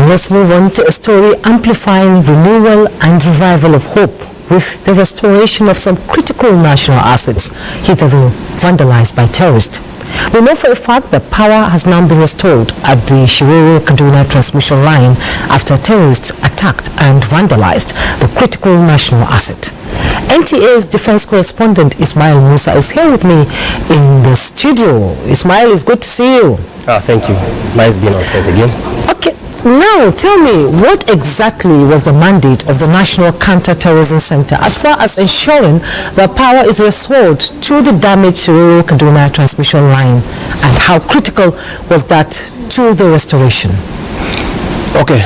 Let's move on to a story amplifying renewal and revival of hope with the restoration of some critical national assets hitherto vandalized by terrorists. We know for a fact that power has now been restored at the Shiroro-Kaduna transmission line after terrorists attacked and vandalized the critical national asset. NTA's defense correspondent Ismail Musa is here with me in the studio. Ismail, it's good to see you. Thank you. Nice being on set again. Okay, now tell me, what exactly was the mandate of the National Counter-Terrorism Center as far as ensuring that power is restored to the damaged Shiroro-Kaduna transmission line, and how critical was that to the restoration? Okay,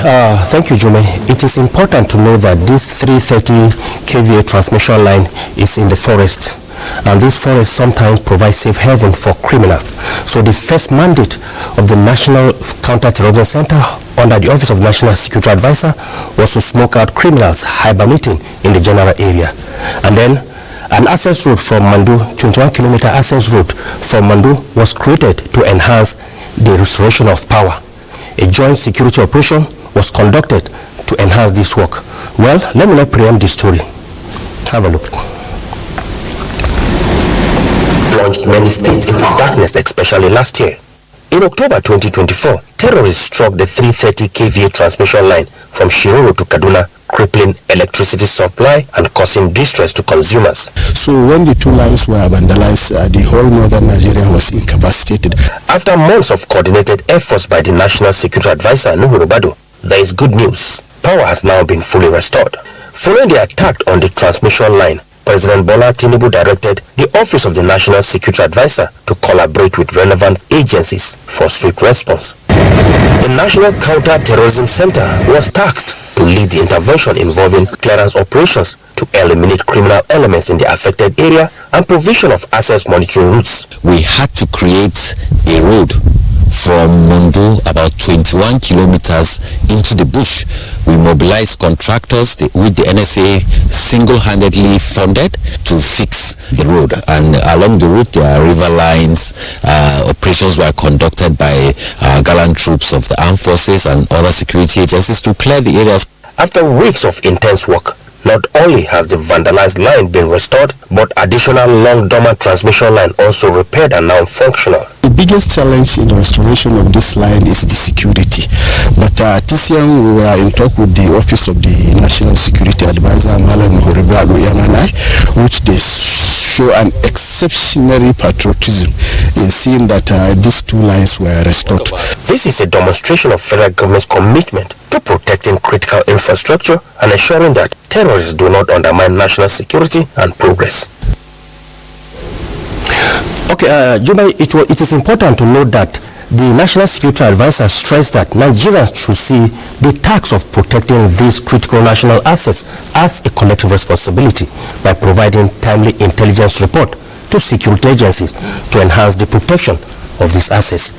thank you, Jume. It is important to know that this 330 kVA transmission line is in the forest, and this forest sometimes provides safe haven for criminals. So the first mandate of the National Counter-Terrorism Center under the Office of National Security Advisor was to smoke out criminals hibernating in the general area. And then an access road from Mando, 21-kilometer access road from Mando, was created to enhance the restoration of power. A joint security operation was conducted to enhance this work. Well, let me not preempt the story. Have a look. Plunged many states into darkness, especially last year. In October 2024, terrorists struck the 330 kVA transmission line from Shiroro to Kaduna, crippling electricity supply and causing distress to consumers. So when the two lines were vandalized, the whole northern Nigeria was incapacitated. After months of coordinated efforts by the National Security Advisor, Nuhu Rubadu, there is good news. Power has now been fully restored. Following the attack on the transmission line, President Bola Tinubu directed the Office of the National Security Advisor to collaborate with relevant agencies for swift response. The National Counter-Terrorism Center was tasked to lead the intervention involving clearance operations to eliminate criminal elements in the affected area and provision of access monitoring routes. We had to create a road from Mando, about 21 kilometers into the bush. We mobilized contractors with the NSA single-handedly funded to fix the road, and along the route there are river lines. Operations were conducted by gallant troops of the armed forces and other security agencies to clear the areas. After weeks of intense work, not only has the vandalized line been restored, but additional long dormant transmission line also repaired and now functional. The biggest challenge in the restoration of this line is the security. But this year we were in talk with the Office of the National Security Advisor, which they show an exceptional patriotism in seeing that these two lines were restored. This is a demonstration of federal government's commitment to protecting critical infrastructure and ensuring that terrorists do not undermine national security and progress. Okay, Juba, it is important to note that the National Security Advisor stressed that Nigerians should see the task of protecting these critical national assets as a collective responsibility by providing timely intelligence report to security agencies to enhance the protection of these assets.